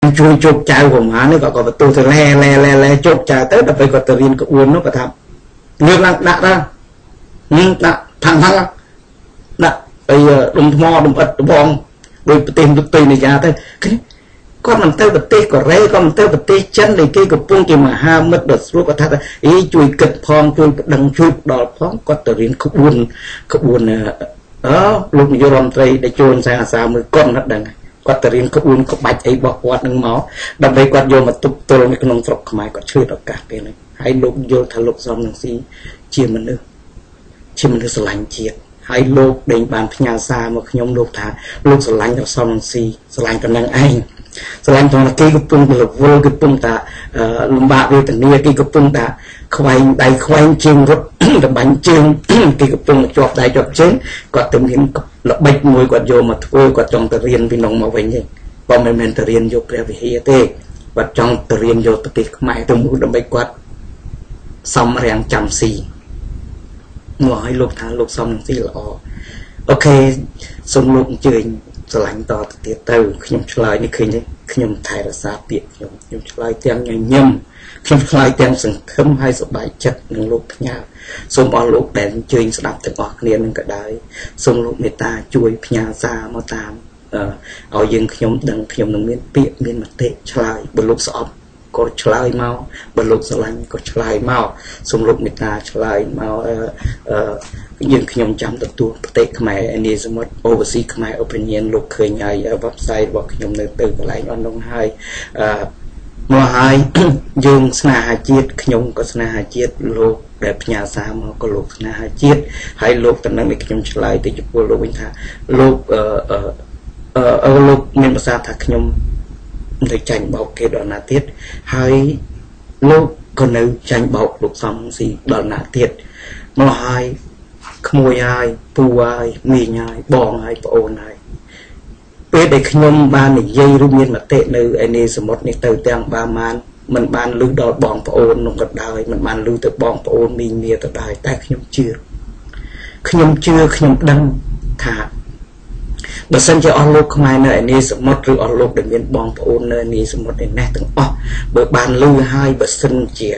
chui chụp chào của má nó có tôi thì le chụp chào tới đập phải có tự nhiên có uốn nó có thầm nước lặng đã ra đã thằng đã bây giờ đùng mò đùng ật đùng bong đôi tìm được tùy này ra tới con làm tao bật tê có rễ con làm tao bật tê chân này kia của phương kia mà ha mất được lúc có thằng ý chui kịch phong chui đằng chui đỏ phong có tự nhiên không buồn đó lúc vô làm tây để chôn xa mới con hết đằng có tự nhiên không buồn có bạch ấy bỏ quạt nâng máu đâm đây quạt vô mà tụt tôi cái nông sọc máy có chơi được cả cái này hãy lúc vô thằng lúc xong nâng xí chia mình nữa lạnh chiết hãy lúc đến bàn nhà xa mà nhóm lúc thả lúc lạnh rồi xong nâng xí lạnh còn nâng anh selain itu lagi kepung belum kepung tak lembab dia tenia ki kepung tak khoai đai khoai chiên rút là bánh chiên ki kepung chọt đai chọt chén có từng hiện là bạch mùi có vô mà thôi có trong tự riêng vì nông mà vậy nhỉ còn mình tự riêng vô pre vì hiệp tê và trong tự riêng vô tự kịch mãi tôi muốn đâm bạch quạt xong rèn chăm xì ngoài lúc thả lúc xong xì là ok xong lúc chơi lạnh to tiệt từ khi nhom chlaiนี่ឃើញខ្ញុំថែរក្សាពាក្យខ្ញុំឆ្លើយទាំងញញឹមខ្ញុំឆ្លើយទាំងសង្ឃឹមហើយសប្បាយចិត្តនឹងលោកផ្ញើសូមអរលោកដែលអញ្ជើញស្ដាប់ទាំងអស់គ្នានឹងក៏ដែរសូមលោកមេត្តាជួយផ្ញើសារមកតាមឲ្យយើងខ្ញុំដឹងខ្ញុំនឹងមានពាក្យមានមតិឆ្លើយបើលោកស្អប់ក៏ឆ្លើយមកបើលោកស្រឡាញ់ក៏ឆ្លើយមកសូមលោកមេត្តាឆ្លើយមកយើងខ្ញុំចាំទទួលប្រទេសខ្មែរនេះសមុទ្រ overseas ខ្មែរ opinion លោកឃើញហើយ website របស់ខ្ញុំនៅទៅកន្លែងអននោះហើយមកហើយយើងស្នេហាជាតិខ្ញុំក៏ស្នេហាជាតិលោកដែលផ្ញើសារមកក៏លោកស្នេហាជាតិហើយលោកតំណែងខ្ញុំឆ្លើយទៅចំពោះលោកវិញថាលោកលោកមានប្រសាសន៍ថាខ្ញុំនៅចាញ់បោកគេដល់ណាទៀតហើយលោកក៏នៅចាញ់បោកលោកសំស៊ីដល់ណាទៀតមកហើយក្មួយហើយពូហើយមីងហើយបងហើយប្អូនហើយពេលដែលខ្ញុំបាននិយាយឬមានមតិនៅឯនេះសមុទ្រនេះទៅទាំងបាម៉ានមិនបានលឺដល់បងប្អូននោះក៏ដោយមិនបានលឺទៅបងប្អូនមីងមាទៅដែរតែខ្ញុំជឿខ្ញុំដឹងថាបើសិនជាអស់លោកខ្មែរនៅឯនេះសមុទ្រឬអស់លោកដែលមានបងប្អូននៅនេះសមុទ្រនេះទាំងអស់បើបានលឺហើយបើសិនជា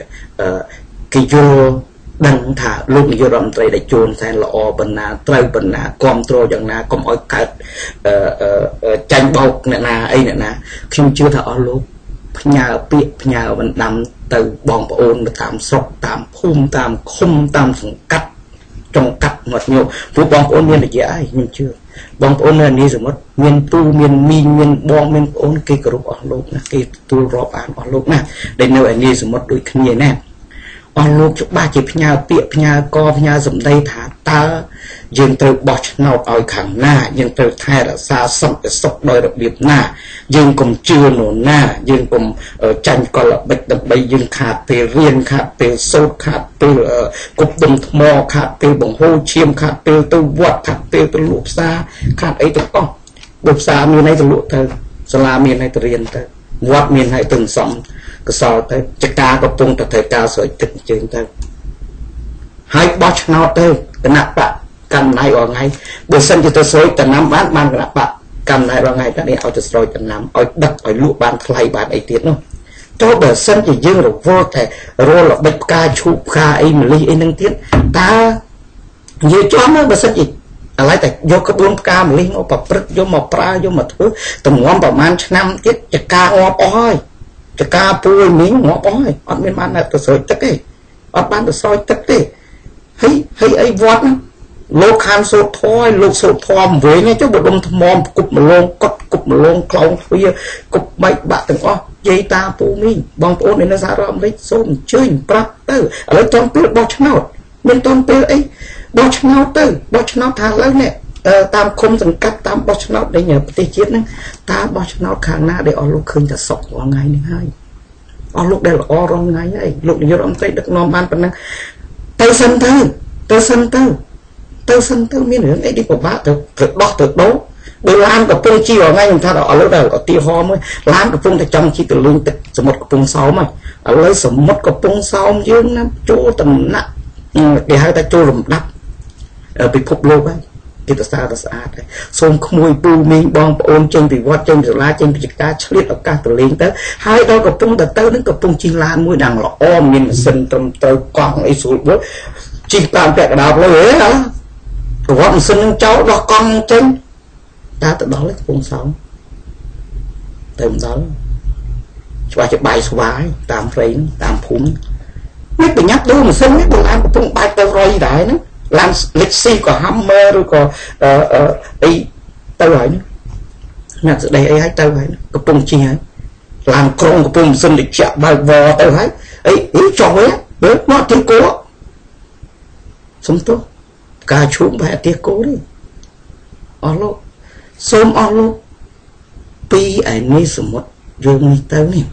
គេយល់ដឹងថាលោកនាយករដ្ឋមន្ត្រីដែលជួនសែនល្អបណ្ណាត្រូវបណ្ណាគ្រប់គ្រងយ៉ាងណាកុំឲ្យកើតចាញ់បោកអ្នកណាអីអ្នកណាខ្ញុំជឿថាអស់លោកផ្ញើពាក្យផ្ញើបណ្ដាំទៅបងប្អូនតាមស្រុកតាមភូមិតាមឃុំតាមសង្កាត់ចង្កាត់មាត់ញោមពួកបងប្អូនមានរយៈហើយខ្ញុំជឿបងប្អូននៅនេះសមុទ្រមានទូមានមីងមានបងមានប្អូនគេគោរពអស់លោកណាគេទទួលរាប់អានអស់លោកណាដែលនៅឯនេះសមុទ្រដូចគ្នាណាអស់លោកច្បាស់ជាផ្ញើពាក្យផ្ញើកផ្ញើសម្ដីថាតើយើងត្រូវបោះឆ្នោតឲ្យខាងណាយើងត្រូវថែរក្សាសន្តិសុខដោយរបៀបណាយើងកុំជឿនរណាយើងកុំចាញ់កលបិចដើម្បីយើងខាតពេលរៀនខាតពេលសូត្រខាតពេលគប់ដុំថ្មខាតពេលបង្ហូរឈាមខាតពេលទៅវត្តខាតពេលទៅលក់ផ្សារខាតអីទាំងអស់លក់ផ្សារមានអីទៅលក់ទៅសាលាមានអីទៅរៀនទៅវត្តមានអីទៅសំកសលទៅចកាកំពុងតែត្រូវការស្រោចទឹកជើងទៅហើយបោះឆ្នោតទៅគណៈបកកម្មណៃអងថ្ងៃបើសិនជាទៅស្រោចតំណាំបានគណៈបកកម្មណៃអងថ្ងៃតែនេះឲ្យទៅស្រោចតំណាំឲ្យដឹកឲ្យលក់បានថ្លៃបានអីទៀតនោះចូលបើសិនជាយើងរវល់តែរលល្បិចផ្កាឈូកផ្កាអីម្លិះអីហ្នឹងទៀតតើនិយាយចំមើលបើសិនជាឥឡូវតែយកក្បួនផ្កាម្លិះមកប្រព្រឹត្តយកមកប្រើយកមកធ្វើតម្រាំប្រហែលឆ្នាំទៀតចកាងាប់អស់ហើយចកាពូមីងងាប់អស់ហើយអត់មានបានទៅស្រោចទឹកទេអត់បានទៅស្រោចទឹកទេហើយអីវត្តហ្នឹងលោកខានសូត្រធម៌លោកសូត្រធម៌វិញចុះបដុំថ្មគប់ម្លងកត់គប់ម្លងក្លោងទ្វាគប់បែកបាក់ទាំងអស់យាយតាពូមីងបងប្អូននៅសហរដ្ឋអាមេរិកសូមអញ្ជើញប្រាប់ទៅឥឡូវចំពេលបោះឆ្នោតមានតន់ពេលអីបោះឆ្នោតទៅបោះឆ្នោតថាឥឡូវនេះតាមគុំសង្កាត់តាមបោះឆ្នោតនៃប្រទេសជាតិហ្នឹងតើបោះឆ្នោតខាងណាដែលអស់លោកឃើញតែសុខរាល់ថ្ងៃនេះហើយអស់លោកដែលល្អរាល់ថ្ងៃហើយលោកនាយករដ្ឋមន្ត្រីដឹកនាំបានប៉ុណ្ណឹងទៅសិនទៅមានរឿងអីនេះពិបាកទៅដោះទៅដូរបើឡានកំពុងជីរាល់ថ្ងៃខ្ញុំថាអស់លោកដែរឧទាហរណ៍មួយឡានកំពុងតែចង់ជីទៅលឿនទឹកសមុទ្រកំពង់សោមហើយឥឡូវសមុទ្រកំពង់សោមយើងណាចូលតំណាក់គេហៅថាចូលរំដាប់ពិភពលោកហើយ គេទៅសារទៅស្អាតហើយសូមក្មួយពូមីងបងប្អូនចេញពីវត្តចេញពីសាលាចេញពីចការឆ្លៀតឱកាសទៅលេងទៅហើយដល់កំពុងទៅនឹងកំពុងជិះឡានមួយđangល្អមានម៉ាស៊ីនត្រឹមត្រូវកង់អីស្រួលបួលជិះតាមពាក់កណ្ដាលផ្លូវហ៎ប្រវត្តិម៉ាស៊ីននឹងចោលដោះកង់ចេញតាទៅដល់កំពុងសោមទៅមិនដល់ច្បាស់ជាបាយស្វាយតាមព្រៃតាមភូមិមិនប្រញាប់ដូរម៉ាស៊ីននេះបើឡានកំពុងបែកទៅរយដែរហ្នឹងឡានលិចស៊ីក៏ Hammer ឬក៏អីទៅហើយអ្នកស្ដីអីហើយទៅហើយកំពុងជិះហើយឡានក្រុងកំពុងម៉ាស៊ីនតិចបើកវទៅហើយអីចុះវិញមើលមកទីគោសំទោសការឈូងបែបទីគោនេះអស់លោកសូមអស់លោកពីឯនេះសមុទ្រយើងនេះទៅនេះ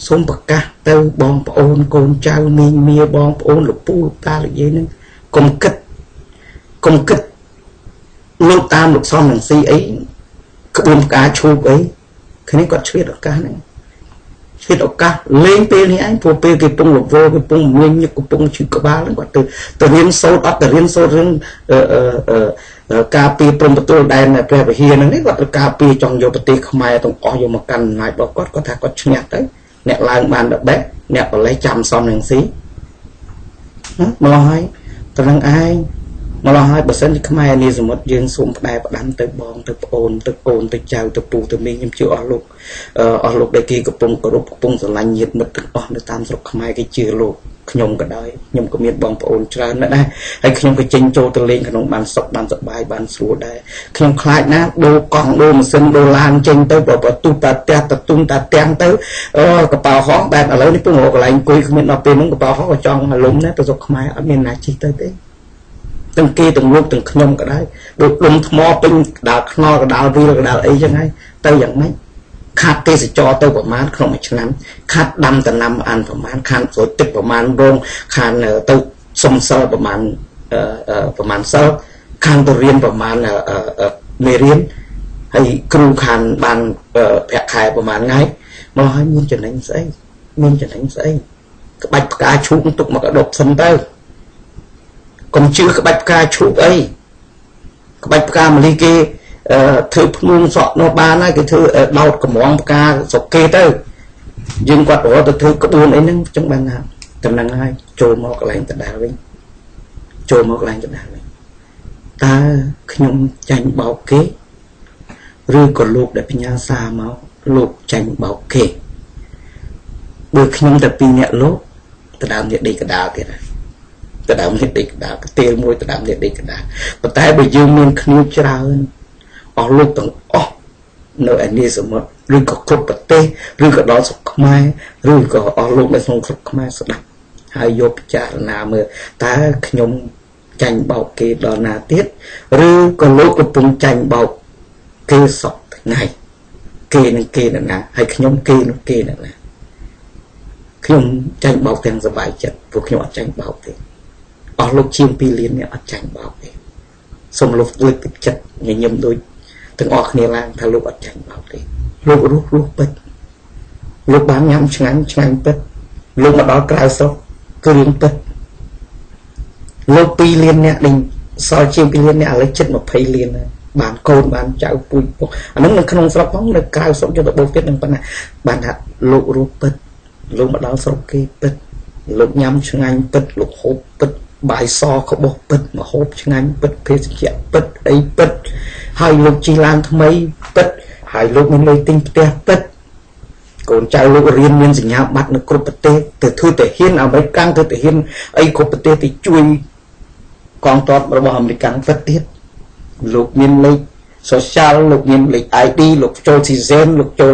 សូមប្រកាសទៅបងប្អូនកូនចៅមីងមាបងប្អូនលោកពូលោកតាលោកយាយនឹងកុំគិតលោកតាមលោកសំនឹងស៊ីអីក្បួនផ្កាឈូកអីគ្នាគាត់ឆ្លៀតឱកាសហ្នឹងឆ្លៀតឱកាសលេងពេលនេះឯងព្រោះពេលគេពងលវគេពងមានញឹកកំពុងឈឺក្បាលហ្នឹងគាត់ទៅរៀនសូត្រអត់ទៅរៀនសូត្ររឿងការពីព្រំប្រទល់ដែនព្រះវិហារហ្នឹងគាត់ទៅការពីចង់យកប្រទេសខ្មែរទាំងអស់យកមកកាន់អំណាចរបស់គាត់គាត់ថាគាត់ឈ្នះទៅអ្នកឡើងបានដបេះអ្នកបលេះចាំសំនឹងស៊ីម្ល៉េះហើយទៅនឹងឯងម្ល៉េះហើយបើសិនជាខ្មែរនេះសមុទ្រយើងសូមផ្ដែផ្ដាំទៅបងទៅប្អូនទៅកូនទៅចៅទៅពូទៅមីងខ្ញុំជឿអស់លោកដែលគេកំពុងគោរពកំពុងស្រឡាញ់ញាតិមិត្តទាំងអស់នៅតាមស្រុកខ្មែរគេជឿលោកខ្ញុំក៏ដោយខ្ញុំក៏មានបងប្អូនច្រើនណាស់ដែរហើយខ្ញុំក៏ចេញចូលទៅលេងក្នុងបានសុខបានសប្បាយបានស្រួលដែរខ្ញុំខ្លាចណាដូរកង់ដូរម៉ាស៊ីនដូរឡានចេញទៅបើទូតាផ្ទះទៅទុំតាទាំងទៅកប៉ាល់ហោះបែបឥឡូវនេះពងរកកន្លែងអង្គុយគ្មានដល់ពេលហ្នឹងកប៉ាល់ហោះក៏ចង់លំណាទៅស្រុកខ្មែរអត់មានណាជិះទៅទេទាំងគេទាំងលោកទាំងខ្ញុំក៏ដែរដូចលំថ្មពេញកដាលខ្នល់កដាលវីលកដាលអីចឹងហើយទៅយ៉ាងម៉េចខាត់ទេសចរទៅប្រមាណក្នុងមួយឆ្នាំខាត់ដាំដំណាំអានប្រមាណខាត់ស្រួយទឹកប្រមាណរងខាត់ទៅសុំសិលប្រមាណសិលខាត់ទៅរៀនប្រមាណមេរៀនហើយគ្រូខាត់បានប្រាក់ខែប្រមាណថ្ងៃមកឲ្យមានចំណេញស្អីក្បាច់ផ្កាឈូកទុកមកកដប់សិនទៅកុំជឿក្បាច់ផ្កាឈូកអីក្បាច់ផ្កាម្លិះគេធ្វើភ្នួងសក់នៅបានហើយគេធ្វើដោតកម្រងផ្កាស្រុកគេទៅយើងគាត់រត់ទៅធ្វើក្បួនអីហ្នឹងចឹងបានថាតំណឹងហើយចូលមកកន្លែងដដែលវិញតើខ្ញុំចាញ់បោកគេឬក៏លោកដែលបញ្ញាសាមកលោកចាញ់បោកគេបើខ្ញុំតែពីរអ្នកលោកដដើមនេះដេកកដាលទៀតហើយដដើមនេះដេកកដាលកទេលមួយដដើមនេះដេកកដាលប៉ុន្តែបើយើងមានគ្នាច្រើនអស់លោកទាំងអស់នៅឯនេះសមុទ្រឬក៏គ្រប់ប្រទេសឬក៏ដល់ស្រុកខ្មែរឬក៏អស់លោកនៅក្នុងស្រុកខ្មែរស្ដាប់ហើយយកពិចារណាមើលតើខ្ញុំចាញ់បោកគេដល់ណាទៀតឬក៏លោកកំពុងចាញ់បោកគេសពថ្ងៃគេនឹងគេណាហើយខ្ញុំគេនឹងគេណាខ្ញុំចាញ់បោកទាំងសบายចិត្តព្រោះខ្ញុំអត់ចាញ់បោកទេអស់លោកជាង2លាននេះអត់ចាញ់បោកទេសូមលោកលើកទឹកចិត្តញញឹមដូចទាំងអស់គ្នាឡើងថាលោកអត់ចាញ់បោកទេលោករស់ពិតលោកបានញ៉ាំឆ្ងាញ់ពិតលោកមកដល់ក្រៅស្រុកគឺរឿងពិតលោក2លានអ្នកនេះសល់ជាង2លានអ្នកឥឡូវជិត20លានហើយបានកូនបានចៅពូជពុកអាហ្នឹងនៅក្នុងស្រុកផងនៅក្រៅស្រុកយកទៅបោកទៀតនឹងប៉ុណ្ណាបានថាលោករស់ពិតលោកមកដល់ស្រុកគេពិតលោកញ៉ាំឆ្ងាញ់ពិតលោកហូបពិតបាយសក្បោះពិតម្ហូបឆ្ងាញ់ពិតភេសជ្ជៈពិតអីពិតហើយលោកជិះឡានថ្មីពិតហើយលោកមានលុយទិញផ្ទះពិតកូនចៅលោករៀនមានសញ្ញាបត្រនៅគ្រប់ប្រទេសទៅធ្វើទៅហ៊ានអាមេរិកកាំងទៅហ៊ានអីគ្រប់ប្រទេសទៅជួយកងទ័ពរបស់អាមេរិកកាំងពិតទៀតលោកមានលេខ social លោកមានលេខ ID លោកចូល citizen លោកចូល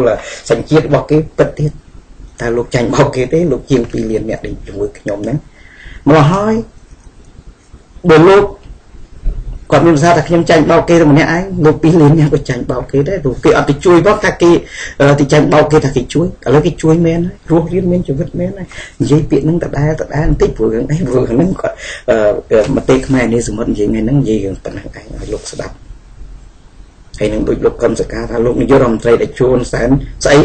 សញ្ជាតិរបស់គេពិតទៀតតែលោកចាញ់បោកគេទេលោកជាង2លានអ្នកដែលជាមួយខ្ញុំហ្នឹងមកហើយបើលោកគាត់មានប្រសាសន៍ថាខ្ញុំចាញ់បោកគេតែម្នាក់ឯងលោក2លានអ្នកក៏ចាញ់បោកគេដែរព្រោះគេអត់ទៅជួយផងថាគេទៅចាញ់បោកគេថាគេជួយឥឡូវគេជួយមែនហើយរស់រៀនមានជីវិតមែនហើយនិយាយពាក្យហ្នឹងដដែលបន្តិចព្រោះរឿងអីព្រោះហ្នឹងគាត់មតិខ្មែរនេះសមុទ្រនិយាយថ្ងៃហ្នឹងនិយាយរឿងប៉ុណ្ណឹងឯងឲ្យលោកស្ដាប់ហើយនឹងដូចលោកកឹមសកាថាលោកនាយករដ្ឋមន្ត្រីដែលជួនសែនស្អី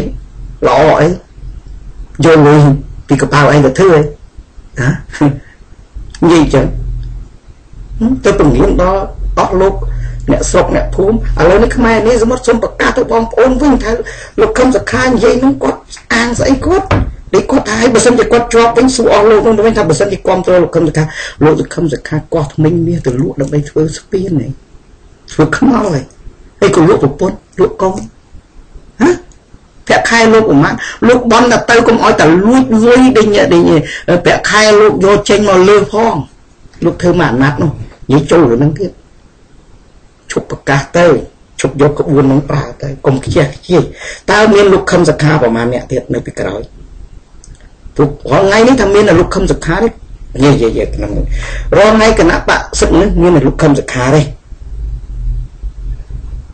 ល្អអីយកលុយពីកប៉ាល់ឯងទៅធ្វើហ៎និយាយចឹងទៅពង្រៀនដល់អ អស់លោកអ្នកស្រុកអ្នកភូមិឥឡូវនេះខ្មែរនេះសមុទ្រសុំប្រកាសទៅបងប្អូនវិញថាលោកខឹមសុខានិយាយនឹងគាត់អាងស្អីគាត់ដូចគាត់ថាឲ្យបើសិនជាគាត់ជាប់វិញសួរអស់លោកនោះវិញថាបើសិនជាគ្រប់គ្រងលោកខឹមសុខាលោកខឹមសុខាគាត់ថ្មិញមាសទៅលក់ដើម្បីធ្វើស្ពាននេះធ្វើខ្មោចហើយក៏លក់ប្រពន្ធលក់កូនហ៎ប្រាក់ខែលោកប្រមាណលោកបន់តែទៅកុំឲ្យតែលួចលុយដេញប្រាក់ខែលោកយកចេញមកលើផងលោកធ្វើមកអាណត្តិនោះនិយាយចូលនឹងទៀតឈប់ប្រកាសទៅឈប់យកក្បួននឹងប្រើទៅកុំខ្ជះខ្ជាយតើមានលោកខឹមសុខាប្រមាណអ្នកទៀតនៅពីក្រោយព្រោះថ្ងៃនេះថាមានលោកខឹមសុខានេះនិយាយក្នុងរងថ្ងៃគណៈបកសិទ្ធិនេះមានលោកខឹមសុខាទេ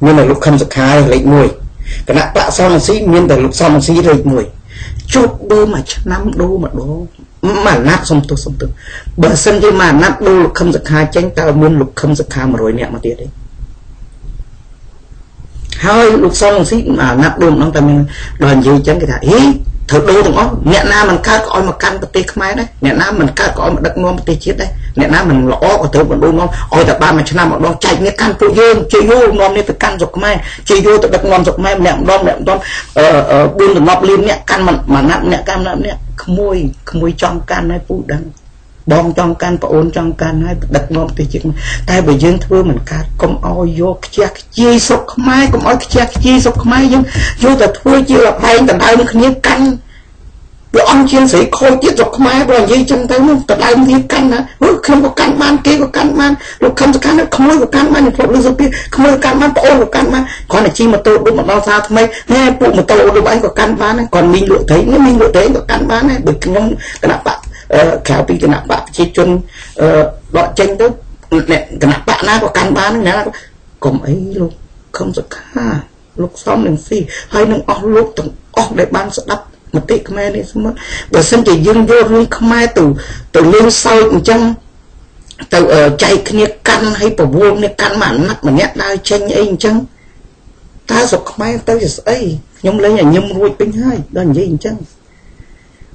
មានលោកខឹមសុខាលេខ1គណៈបកសំស៊ីមានតែលោកសំស៊ីលេខ1ជប់បើមួយឆ្នាំដូរម្ដងមួយអាណត្តិសំទុះបើសិនជាមួយអាណត្តិដូរលោកខឹមសុខាចេញតើមានលោកខឹមសុខា100នាក់មកទៀតទេហើយលោកសំស៊ីអាណត្តិដូរម្ដងតែមានដល់និយាយចឹងគេថាហីត្រូវដូរទាំងអស់អ្នកណាមិនកើតក៏ឲ្យមកកាន់ប្រទេសខ្មែរដែរអ្នកណាមិនកើតក៏ឲ្យមកដឹកនាំប្រទេសជាតិដែរអ្នកណាមិនល្អក៏ត្រូវបណ្ដួលនាំឲ្យតែបានមួយឆ្នាំម្ដងចែកគ្នាកាន់ពួកយើងជិះយូរនាំនេះទៅកាន់ស្រុកខ្មែរជិះយូរទៅដឹកនាំស្រុកខ្មែរម្នាក់ម្ដង410លានអ្នកកាន់មួយណាត់អ្នកកាន់ម្នាក់ម្នាក់ក្មួយចង់កាន់ហើយពូដឹងបងចង់កាន់ប្អូនចង់កាន់ហើយដឹកនាំប្រទេសជាតិតែបើយើងធ្វើមិនកើតកុំឲ្យយកខ្ជះខ្ជាយស្រុកខ្មែរកុំឲ្យខ្ជះខ្ជាយស្រុកខ្មែរយើងយកតែធ្វើជាលបែងដណ្ដើមគ្នាកាន់វាអង្គជាស្រីខូចទៀតស្រុកខ្មែរបើនិយាយចឹងទៅនោះដណ្ដើមគ្នាកាន់ណាខ្ញុំក៏កាន់បានគេក៏កាន់បានលោកខំសកម្មក្មួយក៏កាន់បានខ្ញុំលើសុពីក្មួយក៏កាន់បានប្អូនក៏កាន់បានគ្រាន់តែជិះម៉ូតូដូចមកដល់សាថ្មីហេពួកម៉ូតូដូចឯងក៏កាន់បានគាត់មីងលក់ត្រីមីងលក់ត្រីក៏កាន់បានដែរដូចខ្ញុំគណៈបកក្រៅពីគណៈបកប្រជាជនដកចេញទៅគណៈបកណាក៏កាន់បានណាកុំអីលោកខំសខាលោកសំនឹងស៊ីហើយនឹងអស់លោកទាំងអស់ដែលបានស្ដាប់មតិខ្មែរនេះស្មត់បើសិនជាយើងយករឿងខ្មែរទៅលេងសើចអញ្ចឹងទៅចែកគ្នាកាន់ឲ្យប្រវល់គ្នាកាន់មួយអាណត្តិម្នាក់ដើរចេញអីអញ្ចឹងតើស្រុកខ្មែរទៅជាស្អីខ្ញុំលេងឲ្យញឹមរួចពេញហើយដល់និយាយអញ្ចឹង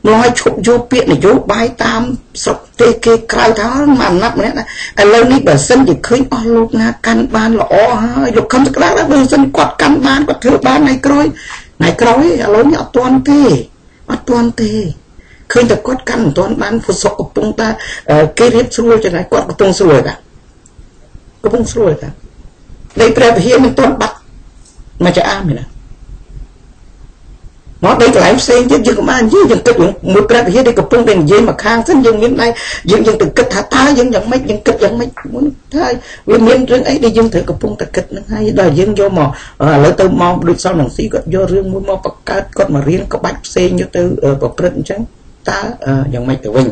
មកឲ្យឈប់យកពាក្យនយោបាយតាមស្រុកទេគេក្រៅថាមួយអាណត្តិម្នាក់ឥឡូវនេះបើសិនជាឃើញអស់លោកណាកាន់បានល្អហើយលោកខំស្ក្រាស់បើសិនគាត់កាន់បានគាត់ធ្វើបានថ្ងៃក្រោយឥឡូវនេះអត់ទាន់ទេឃើញតែគាត់កាន់មិនទាន់បានពុសុកកំពុងតែគេរៀបស្រួលចឹងហើយគាត់កំពុងស្រួលតែនៃព្រះវិហារមិនទាន់បាត់មកចាអាមែនណាមកដីកន្លែងផ្សេងទៀតយើងក៏បាននិយាយយើងគិតមួយព្រះវិហារដែលកំពុងតែនិយាយមកខាងសិនយើងមានដៃយើងទៅគិតថាតើយើងយ៉ាងម៉េចយើងគិតយ៉ាងម៉េចមុនថាវាមានរឿងអីដែលយើងត្រូវកំពុងតែគិតនឹងហើយដល់យើងយកមកឥឡូវទៅមកដូចសំនឹងស៊ីគាត់យករឿងមួយមកបង្កើតគាត់មករៀនក្បាច់ផ្សេងយកទៅប្រព្រឹត្តអញ្ចឹងតើយ៉ាងម៉េចទៅវិញ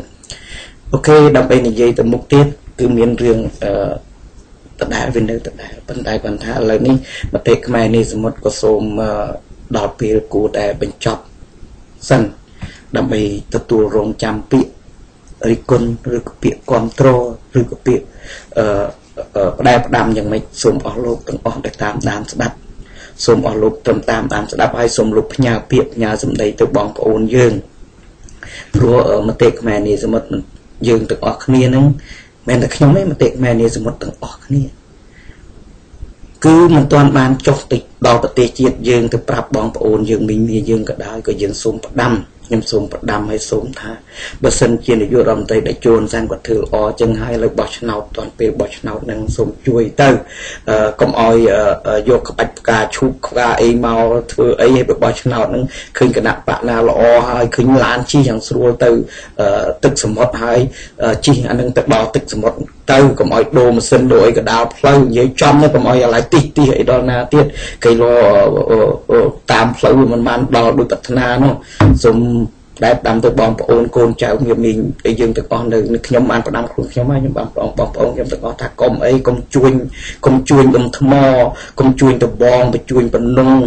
អូខេដើម្បីនិយាយទៅមុខទៀតគឺមានរឿងដដែលវានៅដដែលប៉ុន្តែគាត់ថាឥឡូវនេះមតិខ្មែរនេះសមុទ្រក៏សូមដល់ពេលគួរតែបញ្ចប់សិនដើម្បីទទួលរងចាំពាក្យរិះគន់ឬក៏ពាក្យគាំទ្រឬក៏ពាក្យផ្ដែផ្ដាំយ៉ាងម៉េចសូមអស់លោកទាំងអស់ដែលតាមដានស្ដាប់សូមអស់លោកត្រឹមតាមដានស្ដាប់ហើយសូមលោកផ្ញើពាក្យផ្ញើសម្ដីទៅបងប្អូនយើងព្រោះមតិខ្មែរនេះសមុទ្រយើងទាំងអស់គ្នានឹងមិនតែខ្ញុំទេមតិខ្មែរនេះសមុទ្រទាំងអស់គ្នាគឺមិនទាន់បានចុះទៅដល់ប្រទេសជាតិយើងទៅប្រាប់បងប្អូនយើងមីងមាយើងក៏ដោយក៏យើងសូមផ្ដាំខ្ញុំសូមផ្ដាំឲ្យសូមថាបើសិនជានាយករដ្ឋមន្ត្រីដែលជួនសានគាត់ធ្វើល្អចឹងហើយលើបោះឆ្នោតតាន់ពេលបោះឆ្នោតនឹងសូមជួយទៅកុំឲ្យយកក្បាច់ផ្កាឈូកផ្កាអីមកធ្វើអីឲ្យបោះឆ្នោតនឹងឃើញគណៈបកណាល្អហើយឃើញឡានជិះយ៉ាងស្រួលទៅទឹកសមុទ្រហើយជិះអានឹងទៅដល់ទឹកសមុទ្រទៅកុំឲ្យដូរម៉ាស៊ីនដូរអីក៏ដាល់ផ្លូវនិយាយចំទៅកុំឲ្យអាឡៃទីអីដល់ណាទៀតគេលោតាមផ្លូវមិនបានដល់ដូចប្រាថ្នានោះសូមដែលដាំទៅបងប្អូនកូនចៅញាតិមីងឲ្យយើងទាំងអស់នៅខ្ញុំបានផ្ដាំខ្លួនខ្ញុំហើយខ្ញុំបងប្អូនខ្ញុំទាំងអស់ថាកុំអីកុំជួញដុំថ្មកុំជួញដបងទៅជួញបំណង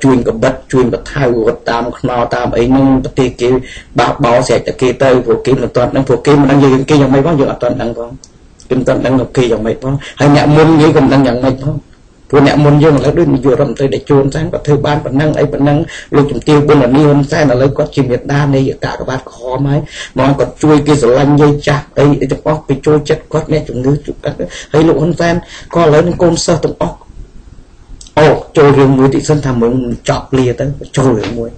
ជួញកបិតជួញបថៅរត់តាមខ្នល់តាមអីហ្នឹងប្រទេសគេបោះបោស្រែកតែគេទៅព្រោះគេមិនទាន់ដឹងព្រោះគេមិនដឹងយើងគេយ៉ាងម៉េចផងយើងអត់ទាន់ដឹងផងគេមិនទាន់ដឹងគេយ៉ាងម៉េចផងហើយអ្នកមុនគេក៏មិនដឹងយ៉ាងម៉េចផង ពួកអ្នកមុនយើងឥឡូវដូចនាយករដ្ឋមន្ត្រីដែលជួនសែនគាត់ធ្វើបានប៉ុណ្ណឹងអីប៉ុណ្ណឹងលោកជំទាវប៊ុនអានីហ៊ុនសែនឥឡូវគាត់ជាមេដានៃកាកបាទក្រហមហើយមកគាត់ជួយគេស្រឡាញ់យាយចាស់អីទាំងអស់ទៅចូលចិត្តគាត់អ្នកជំងឺជួបកាត់ហើយលោកហ៊ុនសែនក៏ឥឡូវនឹងកូនសិស្សទាំងអស់អូចូលរឿងមួយតិចសិនថាមើលចប់លាទៅចូលរឿងមួយ